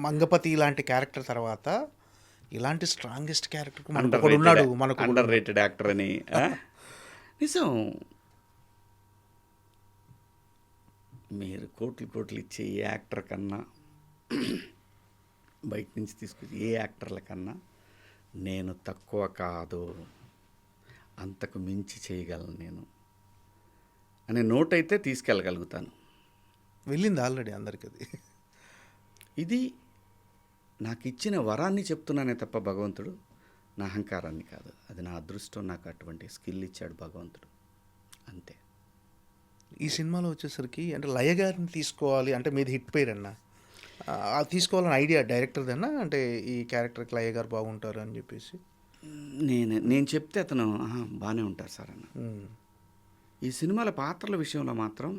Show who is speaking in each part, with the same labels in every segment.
Speaker 1: మంగపతి లాంటి క్యారెక్టర్ తర్వాత ఇలాంటి స్ట్రాంగెస్ట్ క్యారెక్టర్ మనకు
Speaker 2: అండర్
Speaker 1: ఒకడు ఉన్నాడు,
Speaker 2: రేటెడ్
Speaker 1: మనకు
Speaker 2: అండర్ రేటెడ్ యాక్టర్ అని. నిజం, మీరు కోట్లు కోట్లు ఇచ్చే ఏ యాక్టర్ కన్నా, బయట నుంచి తీసుకొచ్చి ఏ యాక్టర్ల కన్నా నేను తక్కువ కాదు, అంతకు మించి చేయగలను నేను అనే నోట్ అయితే తీసుకెళ్ళగలుగుతాను.
Speaker 1: వెళ్ళింది ఆల్రెడీ అందరికి అది.
Speaker 2: ఇది నాకు ఇచ్చిన వరాన్ని చెప్తున్నానే తప్ప భగవంతుడు నా అహంకారాన్ని కాదు. అది నా అదృష్టం, నాకు అటువంటి స్కిల్ ఇచ్చాడు భగవంతుడు, అంతే.
Speaker 1: ఈ సినిమాలో వచ్చేసరికి అంటే లయ గారిని తీసుకోవాలి అంటే మీది హిట్ పేరు అన్న, తీసుకోవాలని ఐడియా డైరెక్టర్దన్నా, అంటే ఈ క్యారెక్టర్కి లయ గారు బాగుంటారు అని చెప్పేసి.
Speaker 2: నేను చెప్తే అతను బాగానే ఉంటారు సార్ అన్న. ఈ సినిమాల పాత్రల విషయంలో మాత్రం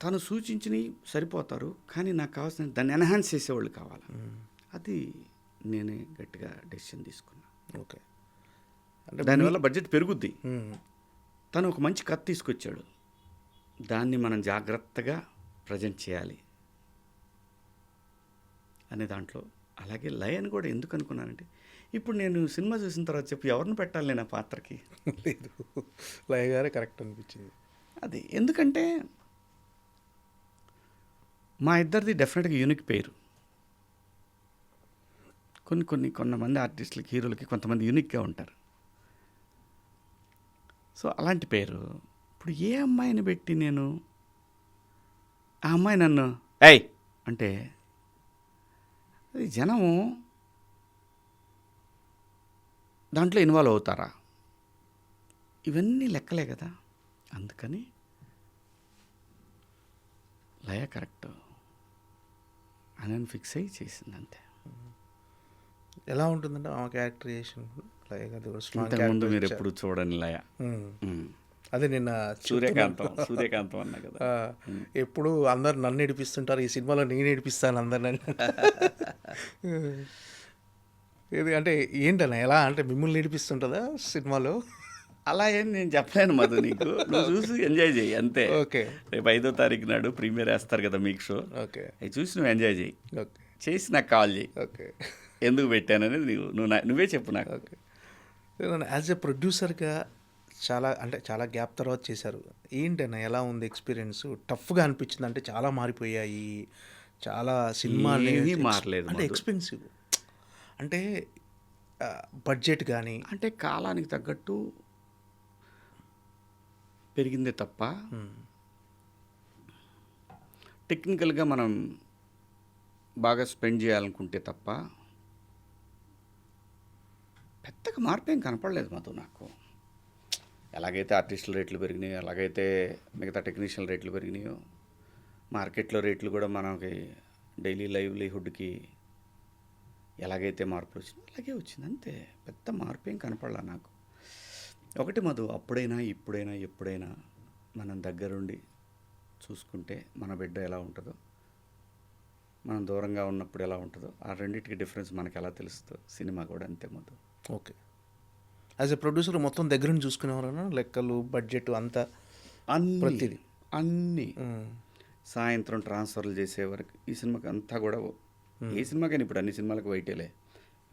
Speaker 2: తను సూచించినవి సరిపోతారు, కానీ నాకు కావాల్సిన దాన్ని ఎన్హాన్స్ చేసేవాళ్ళు కావాలి. అది నేనే గట్టిగా డెసిషన్ తీసుకున్నా.
Speaker 1: ఓకే, అంటే
Speaker 2: దానివల్ల బడ్జెట్ పెరుగుద్ది. తను ఒక మంచి కథ తీసుకొచ్చాడు, దాన్ని మనం జాగ్రత్తగా ప్రజెంట్ చేయాలి అనే దాంట్లో. అలాగే లయని కూడా ఎందుకు అనుకున్నానంటే, ఇప్పుడు నేను సినిమా చూసిన తర్వాత చెప్పి ఎవరిని పెట్టాలి నేను ఆ పాత్రకి?
Speaker 1: లేదు, లయ గారే కరెక్ట్ అనిపించింది.
Speaker 2: అది ఎందుకంటే మా ఇద్దరిది డెఫినెట్గా యూనిక్ పేరు. కొంతమంది ఆర్టిస్టులకి, హీరోలకి కొంతమంది యూనిక్గా ఉంటారు. సో అలాంటి పేరు ఇప్పుడు ఏ అమ్మాయిని పెట్టి నేను ఆ అమ్మాయి నన్ను ఏయ్ అంటే అది జనము దాంట్లో ఇన్వాల్వ్ అవుతారా? ఇవన్నీ లెక్కలే కదా. అందుకని లయ కరెక్ట్ అని ఫిక్స్ అయ్యి చేసింది, అంతే.
Speaker 1: ఎలా ఉంటుందంటే ఆ క్యారెక్టరైజేషన్ లయ గారి
Speaker 2: ఇంతకుముందు మీరు ఎప్పుడు చూడని లయ.
Speaker 1: అదే నిన్న
Speaker 2: సూర్యకాంతం అన్నా కదా,
Speaker 1: ఎప్పుడు అందరు నన్ను ఏడిపిస్తుంటారు, ఈ సినిమాలో నేను ఏడిపిస్తాను అందరిని. ఇది అంటే ఏంటన్నా, ఎలా అంటే మిమ్మల్ని ఏడిపిస్తుంటుందా సినిమాలో?
Speaker 2: అలా ఏం నేను చెప్పలేను మధు, నీకు నువ్వు చూసి ఎంజాయ్ చేయి అంతే.
Speaker 1: ఓకే,
Speaker 2: రేపు 5వ తారీఖు నాడు ప్రీమియర్ వేస్తారు కదా మీకు షో.
Speaker 1: ఓకే,
Speaker 2: అవి చూసి నువ్వు ఎంజాయ్ చేయి.
Speaker 1: ఓకే,
Speaker 2: చేసి నాకు కాల్ చేయి.
Speaker 1: ఓకే,
Speaker 2: ఎందుకు పెట్టాననేది నువ్వే చెప్పు నాకు.
Speaker 1: ఓకే. యాజ్ ఎ ప్రొడ్యూసర్గా చాలా గ్యాప్ తర్వాత చేశారు. ఏంటన్నా ఎలా ఉంది ఎక్స్పీరియన్స్? టఫ్గా అనిపించింది అంటే చాలా మారిపోయాయి, చాలా సినిమాలు
Speaker 2: మారలేదు
Speaker 1: అంటే ఎక్స్పెన్సివ్, అంటే బడ్జెట్ కానీ
Speaker 2: అంటే కాలానికి తగ్గట్టు పెరిగిందే తప్ప టెక్నికల్గా మనం బాగా స్పెండ్ చేయాలనుకుంటే తప్ప పెద్దగా మార్పు ఏం కనపడలేదు మధు నాకు. ఎలాగైతే ఆర్టిస్టుల రేట్లు పెరిగినాయో, అలాగైతే మిగతా టెక్నీషియన్ రేట్లు పెరిగినాయో, మార్కెట్లో రేట్లు కూడా మనకి డైలీ లైవ్లీహుడ్కి ఎలాగైతే మార్పులు వచ్చినాయో అలాగే వచ్చింది, అంతే. పెద్ద మార్పు ఏం కనపడలా నాకు. ఒకటి మధు, అప్పుడైనా ఇప్పుడైనా ఎప్పుడైనా మనం దగ్గరుండి చూసుకుంటే మన బిడ్డ ఎలా ఉంటుందో, మనం దూరంగా ఉన్నప్పుడు ఎలా ఉంటుందో, ఆ రెండింటికి డిఫరెన్స్ మనకు ఎలా తెలుస్తుందో సినిమా కూడా అంతే Madhu.
Speaker 1: Okay, as a producer మొత్తం దగ్గర చూసుకునేవారన్నా, లెక్కలు బడ్జెట్ అంతా ప్రతిదీ
Speaker 2: అన్నీ సాయంత్రం ట్రాన్స్ఫర్లు చేసే వరకు ఈ సినిమాకి అంతా కూడా, ఏ సినిమాకైనా ఇప్పుడు అన్ని సినిమాలకు వైటేలే,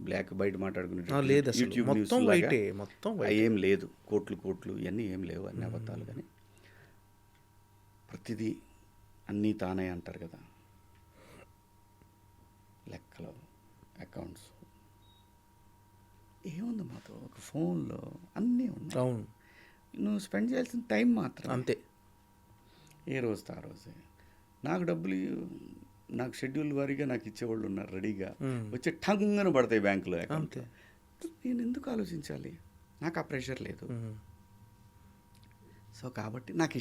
Speaker 2: బ్లాక్ బయట మాట్లాడుకునే యూట్యూబ్ న్యూస్
Speaker 1: మొత్తం
Speaker 2: ఏం లేదు, కోట్లు ఇవన్నీ ఏం లేవు, అన్ని అబద్ధాలు. కానీ ప్రతిదీ అన్నీ తానే అంటారు కదా, లెక్కలు, అకౌంట్స్ ఏముంది మాతో ఒక ఫోన్లో అన్నీ ఉన్నాయి.
Speaker 1: అవును,
Speaker 2: నువ్వు స్పెండ్ చేయాల్సిన టైం మాత్రం
Speaker 1: అంతే.
Speaker 2: ఏ రోజుతో ఆ రోజే నాకు డబ్బులు, నాకు షెడ్యూల్ వారీగా నాకు ఇచ్చేవాళ్ళు ఉన్నారు రెడీగా, వచ్చి టంగన పడతాయి బ్యాంకులో అకౌంట్. నేను ఎందుకు ఆలోచించాలి? నాకు ఆ ప్రెషర్ లేదు. సో కాబట్టి నాకు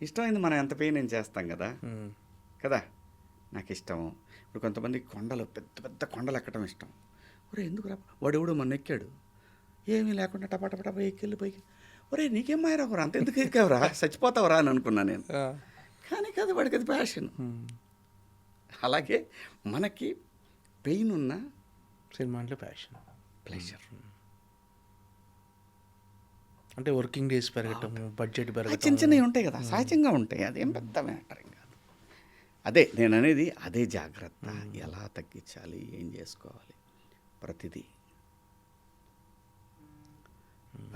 Speaker 2: ఇష్టమైంది మనం ఎంత పే నేను చేస్తాం కదా కదా, నాకు ఇష్టం. ఇప్పుడు కొంతమంది కొండలు, పెద్ద పెద్ద కొండలు ఎక్కడం ఇష్టం. ఒరే ఎందుకు రా, వాడెవడో మొన్న ఎక్కాడు, ఏమీ లేకుండా టపా ఎక్కెళ్ళి పైకి, ఒరే నీకేం మాయరాకురా, అంత ఎందుకు ఎక్కావురా, చచ్చిపోతావురా అని అనుకున్నా నేను. కానీ కదా వాడికి అది ప్యాషన్. అలాగే మనకి పెయిన్ ఉన్న
Speaker 1: సినిమా అంటే ప్యాషన్,
Speaker 2: ప్లెజర్.
Speaker 1: అంటే వర్కింగ్ డేస్ పెరగటం, బడ్జెట్ పెరగటం,
Speaker 2: చిన్న చిన్నవి ఉంటాయి కదా, సహజంగా ఉంటాయి, అదేం పెద్ద మ్యాటర్ కాదు. అదే నేననేది అదే జాగ్రత్త. ఎలా తగ్గించాలి, ఏం చేసుకోవాలి ప్రతిదీ.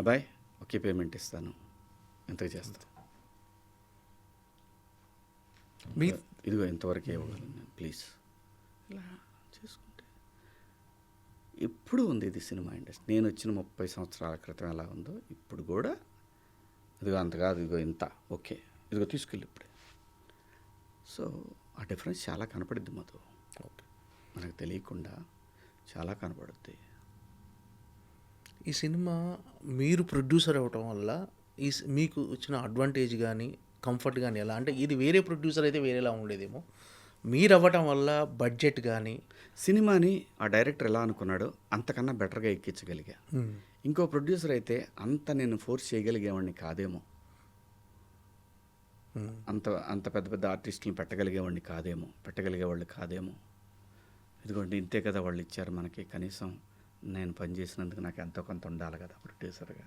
Speaker 2: అబ్బాయి ఒకే పేమెంట్ ఇస్తాను, ఎంతకు చేస్తాను,
Speaker 1: మీ
Speaker 2: ఇదిగో ఇంతవరకు ఇవ్వగలను నేను, ప్లీజ్. ఇలా చేసుకుంటే ఎప్పుడు ఉంది ఇది సినిమా ఇండస్ట్రీ. నేను వచ్చిన 30 సంవత్సరాల క్రితం ఎలా ఉందో ఇప్పుడు కూడా ఇదిగో అంత కాదు, ఇదిగో ఇంత, ఓకే ఇదిగో తీసుకెళ్ళి ఇప్పుడే. సో ఆ డిఫరెన్స్ చాలా కనపడుద్ది మధు,
Speaker 1: ఓకే.
Speaker 2: మనకు తెలియకుండా చాలా కనపడుద్ది.
Speaker 1: ఈ సినిమా మీరు ప్రొడ్యూసర్ అవ్వటం వల్ల మీకు వచ్చిన అడ్వాంటేజ్ కానీ కంఫర్ట్ కానీ ఎలా అంటే ఇది వేరే ప్రొడ్యూసర్ అయితే వేరేలా ఉండేదేమో, మీరు అవ్వటం వల్ల బడ్జెట్ కానీ
Speaker 2: సినిమాని ఆ డైరెక్టర్ ఎలా అనుకున్నాడో అంతకన్నా బెటర్గా ఎక్కించగలిగా. ఇంకో ప్రొడ్యూసర్ అయితే అంత నేను ఫోర్స్ చేయగలిగేవాడిని కాదేమో, అంత అంత పెద్ద పెద్ద ఆర్టిస్టులను పెట్టగలిగేవాళ్ళు కాదేమో. ఇదిగోండి ఇంతే కదా వాళ్ళు ఇచ్చారు మనకి, కనీసం నేను పనిచేసినందుకు నాకు ఎంతో కొంత ఉండాలి కదా ప్రొడ్యూసర్గా.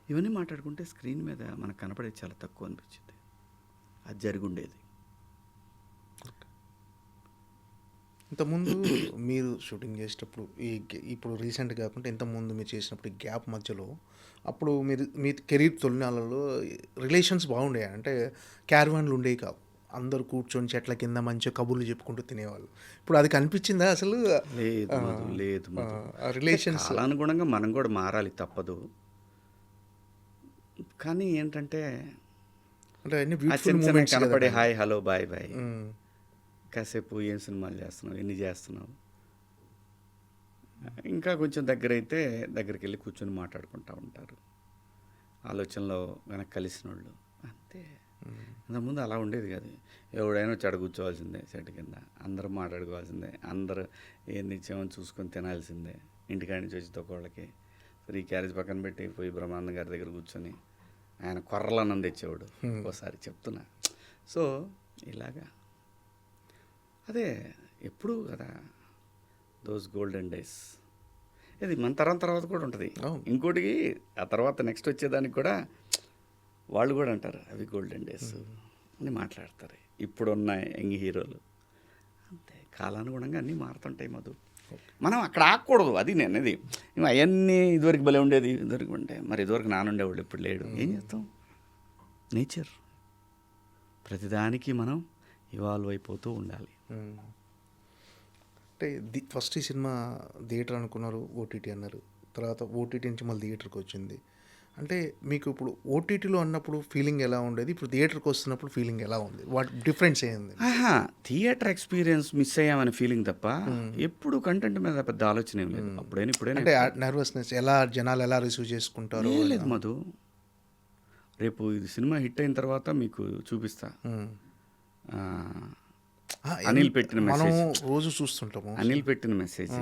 Speaker 2: ఇవన్నీ మాట్లాడుకుంటే స్క్రీన్ మీద మనకు కనపడేది చాలా తక్కువ అనిపించింది. అది జరిగి ఉండేది.
Speaker 1: ఇంతకుముందు మీరు షూటింగ్ చేసేటప్పుడు ఇప్పుడు రీసెంట్ కాకుండా ఇంతకుముందు మీరు చేసినప్పుడు ఈ గ్యాప్ మధ్యలో అప్పుడు మీరు మీ కెరీర్ తొలినాళ్ళలో రిలేషన్స్ బాగుండే, అంటే క్యారవాన్లు ఉండేవి కావు, అందరూ కూర్చొని చెట్ల కింద మంచిగా కబుర్లు చెప్పుకుంటూ తినేవాళ్ళు. ఇప్పుడు అది కనిపించిందా అసలు?
Speaker 2: లేదు
Speaker 1: రిలేషన్స్
Speaker 2: అనుగుణంగా మనం కూడా మారాలి, తప్పదు. కానీ ఏంటంటే
Speaker 1: అంటే అన్ని
Speaker 2: ఆ
Speaker 1: బ్యూటిఫుల్
Speaker 2: చిన్న చిన్న
Speaker 1: మూమెంట్స్
Speaker 2: కనపడే హాయ్ హలో బాయ్ బాయ్, కాసేపు ఏం సినిమాలు చేస్తున్నావు, ఎన్ని చేస్తున్నావు, ఇంకా కొంచెం దగ్గరికి వెళ్ళి కూర్చొని మాట్లాడుకుంటూ ఉంటారు. ఆలోచనలో వెనక్కి కలిసిన వాళ్ళు అంతే. ఇంతకుముందు అలా ఉండేది కాదు. ఎవడైనా చెడ కూర్చోవాల్సిందే చెట్టు కింద, అందరూ మాట్లాడుకోవాల్సిందే, అందరూ ఏం తెచ్చామని చూసుకొని తినాల్సిందే. ఇంటికాడి నుంచి వచ్చి తొక్కవాళ్ళకి సరే ఈ క్యారేజ్ పక్కన పెట్టి పోయి బ్రహ్మానంద గారి దగ్గర కూర్చొని ఆయన కొర్రలన్నం తెచ్చేవాడు ఒకసారి చెప్తున్నా. సో ఇలాగా అదే ఎప్పుడు కదా దోస్ గోల్డెన్ డేస్. ఇది మన తరం తర్వాత కూడా ఉంటుంది. ఇంకోటి ఆ తర్వాత నెక్స్ట్ వచ్చేదానికి కూడా వాళ్ళు కూడా అంటారు అవి గోల్డెన్ డేస్ అని మాట్లాడతారు ఇప్పుడున్న యంగ్ హీరోలు. అంతే, కాలానుగుణంగా అన్నీ మారుతుంటాయి మధు. మనం అక్కడ ఆగకూడదు, అది నేను అనేది. అవన్నీ ఇదివరకు భలే ఉండేది, ఇదివరకు ఉంటే మరి ఇదివరకు నానుండేవాళ్ళు, ఇప్పుడు లేడు. ఏం చేస్తాం, నేచర్. ప్రతిదానికి మనం ఇవాల్వ్ అయిపోతూ ఉండాలి.
Speaker 1: అంటే ఫస్ట్ ఈ సినిమా థియేటర్ అనుకున్నారు, ఓటీటీ అన్నారు, తర్వాత ఓటీటీ నుంచి మళ్ళీ థియేటర్కి వచ్చింది. అంటే మీకు ఇప్పుడు ఓటీటీలో అన్నప్పుడు ఫీలింగ్ ఎలా ఉండేది, ఇప్పుడు థియేటర్కి వస్తున్నప్పుడు ఫీలింగ్ ఎలా ఉంది, వాటి డిఫరెన్స్ ఏంది?
Speaker 2: థియేటర్ ఎక్స్పీరియన్స్ మిస్ అయ్యామనే ఫీలింగ్ తప్ప ఎప్పుడు కంటెంట్ మీద పెద్ద ఆలోచన ఏం లేదు. ఇప్పుడైనా
Speaker 1: అంటే నర్వస్నెస్ ఎలా, జనాలు ఎలా రిసీవ్ చేసుకుంటారు
Speaker 2: లేదు మధు. రేపు ఇది సినిమా హిట్ అయిన తర్వాత మీకు చూపిస్తా. అనిల్ పెట్టిన మెసేజ్
Speaker 1: రోజు చూస్తుంటాము.
Speaker 2: అనిల్ పెట్టిన మెసేజ్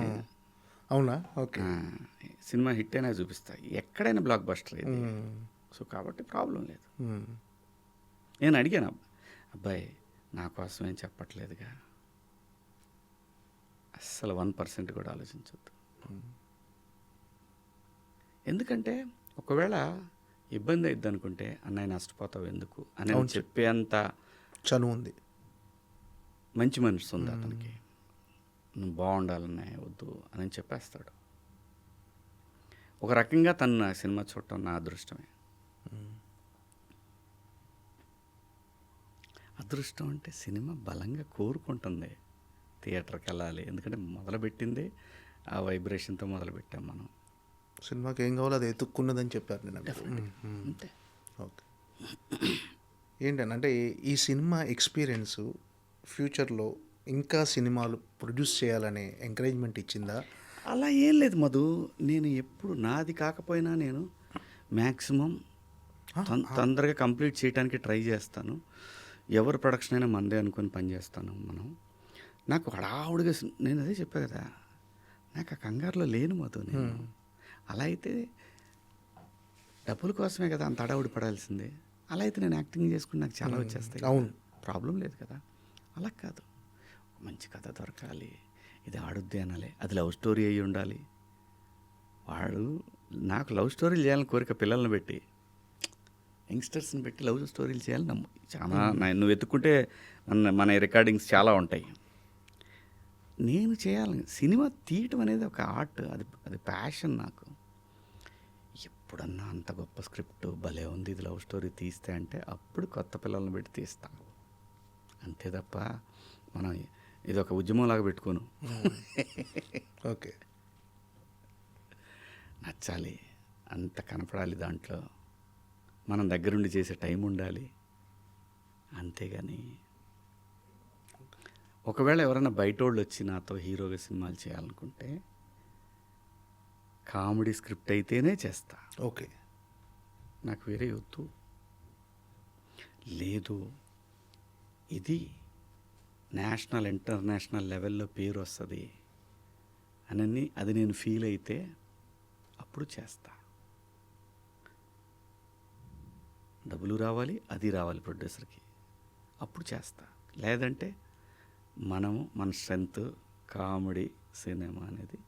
Speaker 1: అవునా? ఓకే.
Speaker 2: సినిమా హిట్ అయినా చూపిస్తా, ఎక్కడైనా బ్లాక్ బస్టర్ అయింది. సో కాబట్టి ప్రాబ్లం లేదు. నేను అడిగాను, అబ్బాయి నా కోసం ఏం చెప్పట్లేదుగా, అస్సలు 1% కూడా ఆలోచించొద్దు. ఎందుకంటే ఒకవేళ ఇబ్బంది అయిద్ది అనుకుంటే అన్నయ్య నష్టపోతావు ఎందుకు అని చెప్పేంత
Speaker 1: చనువు ఉంది,
Speaker 2: మంచి మనసు ఉంది అతనికి. నువ్వు బాగుండాలన్నాయి వద్దు అని చెప్పేస్తాడు. ఒక రకంగా తను నా సినిమా చూడటం నా అదృష్టమే. అదృష్టం అంటే సినిమా బలంగా కోరుకుంటుంది థియేటర్కి వెళ్ళాలి. ఎందుకంటే మొదలుపెట్టింది ఆ వైబ్రేషన్తో మొదలుపెట్టాం మనం.
Speaker 1: సినిమాకి ఏం కావాలో అది ఎత్తుక్కున్నదని చెప్పారు నేను.
Speaker 2: అంతే.
Speaker 1: ఓకే. ఏంటంటే ఈ సినిమా ఎక్స్పీరియన్స్ ఫ్యూచర్లో ఇంకా సినిమాలు ప్రొడ్యూస్ చేయాలనే ఎంకరేజ్మెంట్ ఇచ్చిందా?
Speaker 2: అలా ఏం లేదు మధు. నేను ఎప్పుడు నాది కాకపోయినా నేను మ్యాక్సిమం తొందరగా కంప్లీట్ చేయడానికి ట్రై చేస్తాను. ఎవరి ప్రొడక్షన్ అయినా మనదే అనుకొని పనిచేస్తాను. నాకు హడావుడిగా నేను అదే చెప్పా కదా, నాకు ఆ కంగారులో లేను మధు. నేను అలా అయితే డబ్బుల కోసమే కదా అంత హడావుడి పడాల్సిందే. అలా అయితే నేను యాక్టింగ్ చేసుకుని నాకు చాలా వచ్చేస్తాయి.
Speaker 1: అవును,
Speaker 2: ప్రాబ్లం లేదు కదా. అలా కాదు, మంచి కథ దొరకాలి, ఇది ఆడుద్ది అనాలి, అది లవ్ స్టోరీ అయ్యి ఉండాలి. వాడు నాకు లవ్ స్టోరీలు చేయాలని కోరిక పిల్లల్ని పెట్టి యంగ్స్టర్స్ని పెట్టి లవ్ స్టోరీలు చేయాలి చాలా నువ్వు వెతుక్కుంటే మన రికార్డింగ్స్ చాలా ఉంటాయి. నేను చేయాలి సినిమా తీయటం అనేది ఒక ఆర్ట్, అది ప్యాషన్ నాకు. ఎప్పుడన్నా అంత గొప్ప స్క్రిప్ట్ భలే ఉంది ఇది లవ్ స్టోరీ తీస్తే అంటే అప్పుడు కొత్త పిల్లల్ని పెట్టి తీస్తా. అంతే తప్ప మనం ఇది ఒక ఉద్యమంలాగా పెట్టుకోను.
Speaker 1: ఓకే.
Speaker 2: నచ్చాలి, అంత కనపడాలి, దాంట్లో మనం దగ్గరుండి చేసే టైం ఉండాలి. అంతేగాని ఒకవేళ ఎవరైనా బయటోళ్ళు వచ్చి నాతో హీరోగా సినిమాలు చేయాలనుకుంటే కామెడీ స్క్రిప్ట్ అయితేనే చేస్తా.
Speaker 1: ఓకే.
Speaker 2: నాకు వేరే వద్దు. లేదు ఇది నేషనల్ ఇంటర్నేషనల్ లెవెల్లో పేరు వస్తుంది అని అది నేను ఫీల్ అయితే అప్పుడు చేస్తా. డబ్బులు రావాలి, అది రావాలి ప్రొడ్యూసర్కి, అప్పుడు చేస్తా. లేదంటే మన స్ట్రెంత్ కామెడీ సినిమా అనేది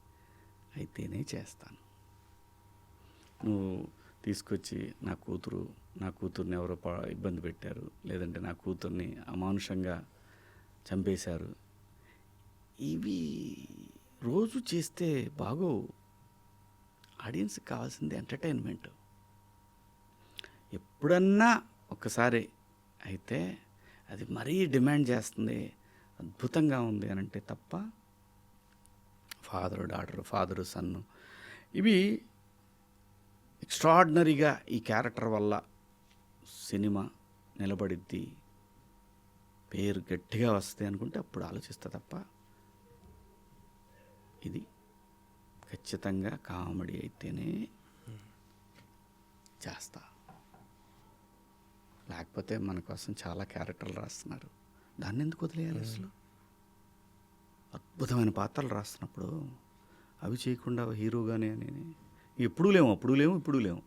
Speaker 2: అయితేనే చేస్తాను. నువ్వు తీసుకొచ్చి నా కూతుర్ని ఎవరో ఇబ్బంది పెట్టారు, లేదంటే నా కూతుర్ని అమానుషంగా చంపేశారు, ఇవి రోజు చేస్తే బాగోవు. ఆడియన్స్కి కావాల్సింది ఎంటర్టైన్మెంట్. ఎప్పుడన్నా ఒక్కసారి అయితే అది మరీ డిమాండ్ చేస్తుంది, అద్భుతంగా ఉంది అని అంటే తప్ప ఫాదరు డాటరు, ఫాదరు సన్ను, ఇవి ఎక్స్ట్రాడినరీగా ఈ క్యారెక్టర్ వల్ల సినిమా నిలబడిద్ది, పేరు గట్టిగా వస్తుంది అనుకుంటే అప్పుడు ఆలోచిస్తా తప్ప ఇది ఖచ్చితంగా కామెడీ అయితేనే చేస్తా. లేకపోతే మన కోసం చాలా క్యారెక్టర్లు రాస్తున్నారు, దాన్ని ఎందుకు వదిలేయాలి అసలు? అద్భుతమైన పాత్రలు రాస్తున్నప్పుడు అవి చేయకుండా హీరోగానే అని ఎప్పుడూ లేము, అప్పుడు లేము, ఇప్పుడు లేము.